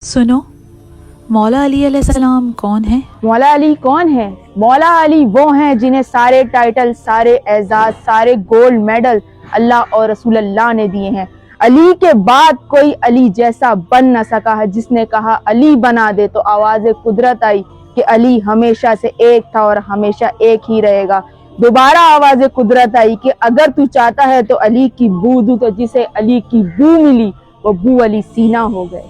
सुनो, मौला अली अलैहिस्सलाम कौन है? मौला अली कौन है? मौला अली वो हैं जिन्हें सारे टाइटल, सारे एजाज, सारे गोल्ड मेडल अल्लाह और रसूल अल्लाह ने दिए हैं। अली के बाद कोई अली जैसा बन न सका है। जिसने कहा अली बना दे तो आवाज कुदरत आई कि अली हमेशा से एक था और हमेशा एक ही रहेगा। दोबारा आवाज कुदरत आई कि अगर तू चाहता है तो अली की बू दूं, तो जिसे अली की बू मिली वो बू अली सीना हो गए।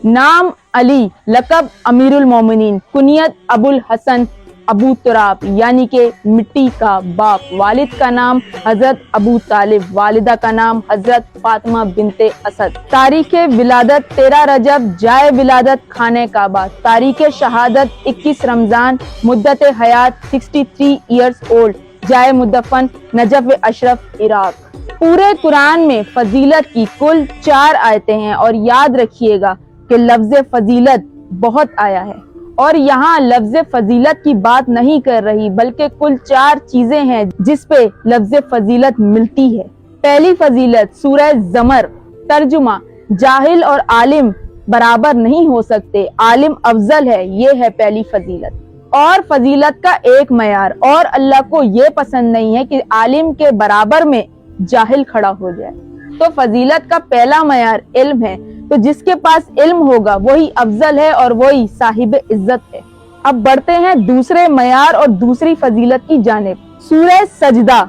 नाम अली, लक़ब अमीरुल मोमिनीन, कुनियत अबुल हसन अबू तुराब यानी कि मिट्टी का बाप। वालिद का नाम हजरत अबू तालिब, वालिदा का नाम हजरत फातिमा बिनते असद। तारीख विलादत 13 रजब, जाए विलादत खाने काबा। तारीख शहादत 21 रमजान, मुद्दत हयात 63 ईयर्स ओल्ड, जाए मुदफन नजफ अशरफ इराक। पूरे कुरान में फजीलत की कुल 4 आयतें हैं और याद रखिएगा कि लफ्ज फजीलत बहुत आया है और यहाँ लफ्ज फजीलत की बात नहीं कर रही बल्कि कुल 4 चीजें हैं जिस पे लफ्ज फजीलत मिलती है। पहली फजीलत सूरह ज़मर, तर्जुमा, जाहिल और आलिम बराबर नहीं हो सकते, आलिम अफजल है, ये है पहली फजीलत। और फजीलत का एक मयार, और अल्लाह को ये पसंद नहीं है कि आलिम के बराबर में जाहिल खड़ा हो जाए। तो फजीलत का पहला मयार इल्म है, तो जिसके पास इल्म होगा वही अफजल है और वही साहिब इज्जत है। अब बढ़ते हैं दूसरे मयार और दूसरी फजीलत की जानिब। सूरह सजदा,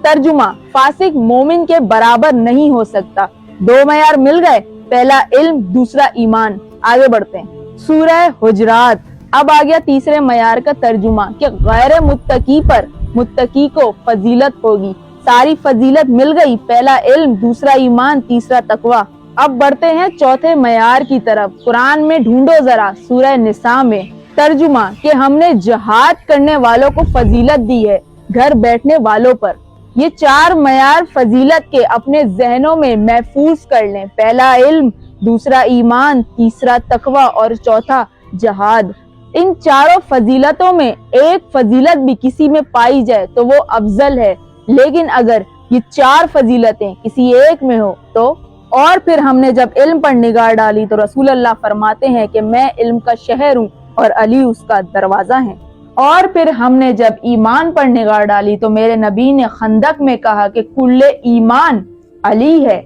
तर्जुमा, फासिक मोमिन के बराबर नहीं हो सकता। 2 मयार मिल गए, पहला इल्म, दूसरा ईमान। आगे बढ़ते हैं। सूरह हुजरात, अब आ गया तीसरे मयार का तर्जुमा कि गैर मुत्तकी पर मुत्तकी को फजीलत होगी। सारी फजीलत मिल गई, पहला इल्म, दूसरा ईमान, तीसरा तकवा। अब बढ़ते हैं चौथे मयार की तरफ। कुरान में ढूंढो जरा, सूरह निसा में, तर्जुमा कि हमने जिहाद करने वालों को फजीलत दी है घर बैठने वालों पर। ये 4 मयार फजीलत के अपने जहनों में महफूज कर लें, पहला इल्म, दूसरा ईमान, तीसरा तकवा और चौथा जिहाद। इन चारों फजीलतों में एक फजीलत भी किसी में पाई जाए तो वो अफजल है, लेकिन अगर ये 4 फजीलतें किसी एक में हो तो। और फिर हमने जब इल्म पर निगाह डाली तो रसूल अल्लाह फरमाते हैं कि मैं इल्म का शहर हूँ और अली उसका दरवाजा है। और फिर हमने जब ईमान पर निगाह डाली तो मेरे नबी ने खंदक में कहा कि कुल्ले ईमान अली है।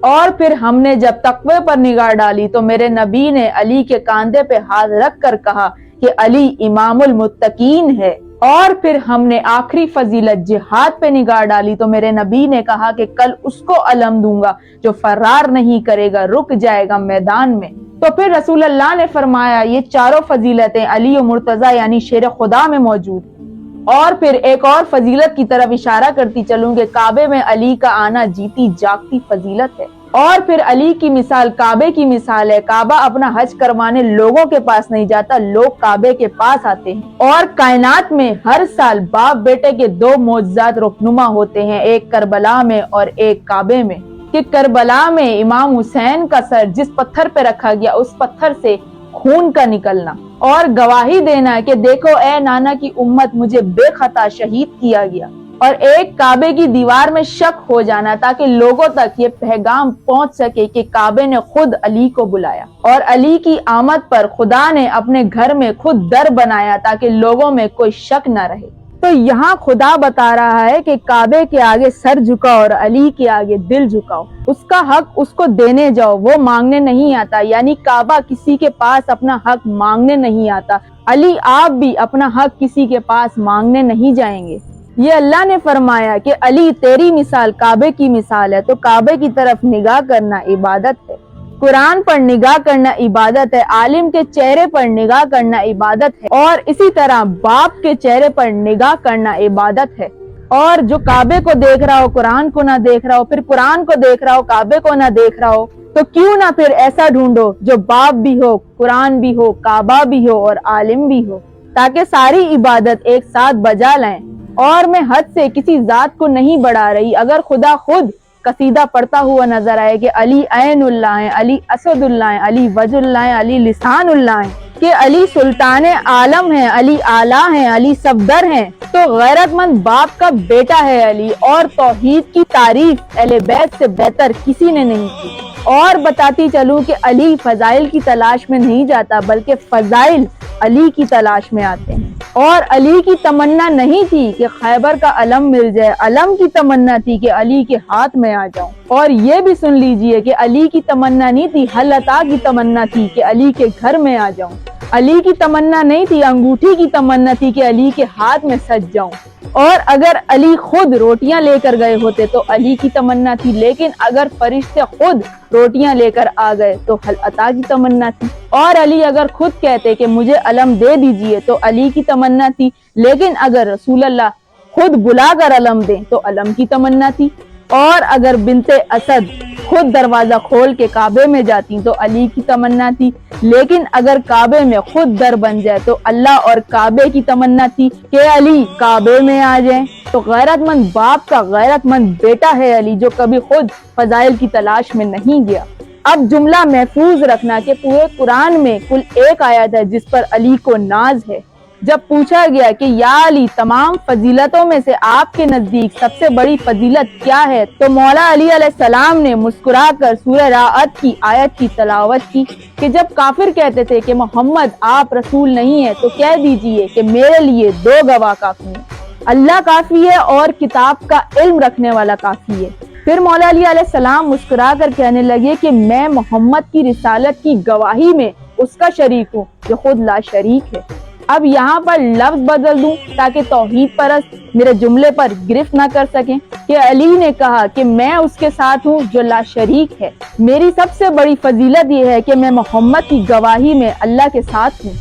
और फिर हमने जब तकवे पर निगाह डाली तो मेरे नबी ने अली के कांधे पे हाथ रख कर कहा कि अली इमामुल मुत्तकीन है। और फिर हमने आखिरी फजीलत जिहाद पे निगाह डाली तो मेरे नबी ने कहा कि कल उसको अलम दूंगा जो फरार नहीं करेगा, रुक जाएगा मैदान में। तो फिर रसूल अल्लाह ने फरमाया ये चारों फजीलतें अली और मुर्तजा यानी शेर खुदा में मौजूद। और फिर एक और फजीलत की तरफ इशारा करती चलूंगी, काबे में अली का आना जीती जागती फजीलत है। और फिर अली की मिसाल काबे की मिसाल है। काबा अपना हज करवाने लोगों के पास नहीं जाता, लोग काबे के पास आते हैं। और कायनात में हर साल बाप बेटे के 2 मौजज़ात रुखनुमा होते हैं, एक करबला में और एक काबे में। कि करबला में इमाम हुसैन का सर जिस पत्थर पे रखा गया उस पत्थर से खून का निकलना और गवाही देना कि देखो ए नाना की उम्मत, मुझे बेखता शहीद किया गया। और एक काबे की दीवार में शक हो जाना ताकि लोगों तक ये पैगाम पहुंच सके कि काबे ने खुद अली को बुलाया। और अली की आमद पर खुदा ने अपने घर में खुद दर बनाया ताकि लोगों में कोई शक न रहे। तो यहाँ खुदा बता रहा है कि काबे के आगे सर झुकाओ और अली के आगे दिल झुकाओ, उसका हक उसको देने जाओ, वो मांगने नहीं आता। यानी काबा किसी के पास अपना हक मांगने नहीं आता, अली आप भी अपना हक किसी के पास मांगने नहीं जाएंगे। ये अल्लाह ने फरमाया कि अली तेरी मिसाल काबे की मिसाल है। तो काबे की तरफ निगाह करना इबादत है, कुरान पर निगाह करना इबादत है, आलिम के चेहरे पर निगाह करना इबादत है, और इसी तरह बाप के चेहरे पर निगाह करना इबादत है। और जो काबे को देख रहा हो कुरान को ना देख रहा हो, फिर कुरान को देख रहा हो काबे को ना देख रहा हो, तो क्यों ना फिर ऐसा ढूंढो जो बाप भी हो, कुरान भी हो, काबा भी हो और आलिम भी हो, ताकि सारी इबादत एक साथ बजा लाएं। और मैं हद से किसी जात को नहीं बढ़ा रही, अगर खुदा खुद कसीदा पढ़ता हुआ नजर आए कि अली ऐनुल्लाह है, अली असदुल्लाह है, अली वजुल्लाह है, अली लिसानुल्लाह है, कि अली सुल्तान आलम है, अली आला है, अली सफदर है, तो गैरतमंद बाप का बेटा है अली। और तौहीद की तारीफ अहले बैत से बेहतर किसी ने नहीं की। اور بتاتی چلوں کہ علی فضائل کی تلاش میں نہیں جاتا بلکہ فضائل علی کی تلاش میں آتے ہیں۔ اور علی کی تمنا نہیں تھی کہ خیبر کا علم مل جائے، علم کی تمنا تھی کہ علی کے ہاتھ میں آ جاؤں۔ اور یہ بھی سن لیجئے کہ علی کی تمنا نہیں تھی، حل عطا کی تمنا تھی کہ علی کے گھر میں آ جاؤں۔ علی کی تمنا نہیں تھی، انگوٹھی کی تمنا تھی کہ علی کے ہاتھ میں سج جاؤں۔ اور اگر علی خود روٹیاں لے کر گئے ہوتے تو علی کی تمنا تھی، لیکن اگر فرشتے خود روٹیاں لے کر آ گئے تو حل عطا کی تمنا تھی۔ اور علی اگر خود کہتے کہ مجھے علم دے دیجئے تو علی کی تمنا تھی، لیکن اگر رسول اللہ خود بلا کر علم دیں تو علم کی تمنا تھی۔ اور اگر بنت اسد خود دروازہ کھول کے کعبے میں جاتی تو علی کی تمنا تھی، لیکن اگر کعبے میں خود در بن جائے تو اللہ اور کعبے کی تمنا تھی کہ علی کعبے میں آ جائیں۔ تو غیرت مند باپ کا غیرت مند بیٹا ہے علی، جو کبھی خود فضائل کی تلاش میں نہیں گیا۔ اب جملہ محفوظ رکھنا کہ پورے قرآن میں کل ایک آیت ہے جس پر علی کو ناز ہے۔ جب پوچھا گیا کہ یا علی تمام فضیلتوں میں سے آپ کے نزدیک سب سے بڑی فضیلت کیا ہے، تو مولا علی علیہ السلام نے مسکرا کر سورہ رعد کی آیت کی تلاوت کی کہ جب کافر کہتے تھے کہ محمد آپ رسول نہیں ہیں تو کہہ دیجئے کہ میرے لیے 2 گواہ کافی ہیں، اللہ کافی ہے اور کتاب کا علم رکھنے والا کافی ہے۔ پھر مولا علی علیہ السلام مسکرا کر کہنے لگے کہ میں محمد کی رسالت کی گواہی میں اس کا شریک ہوں جو خود لا شریک ہے۔ اب یہاں پر لفظ بدل دوں تاکہ توحید پرست میرے جملے پر گرفت نہ کر سکیں کہ علی نے کہا کہ میں اس کے ساتھ ہوں جو لا شریک ہے۔ میری سب سے بڑی فضیلت یہ ہے کہ میں محمد کی گواہی میں اللہ کے ساتھ ہوں۔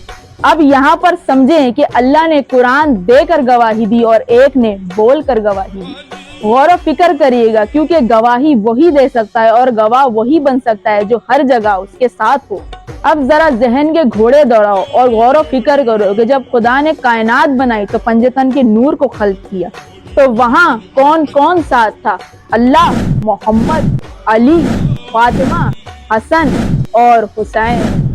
اب یہاں پر سمجھیں کہ اللہ نے قرآن دے کر گواہی دی اور ایک نے بول کر گواہی دی۔ غور و فکر کریے گا کیونکہ گواہی وہی دے سکتا ہے اور گواہ وہی بن سکتا ہے جو ہر جگہ اس کے ساتھ ہو۔ اب ذرا ذہن کے گھوڑے دوڑاؤ اور غور و فکر کرو کہ جب خدا نے کائنات بنائی تو پنجتن کے نور کو خلق کیا تو وہاں کون کون ساتھ تھا؟ اللہ، محمد، علی، فاطمہ، حسن اور حسین۔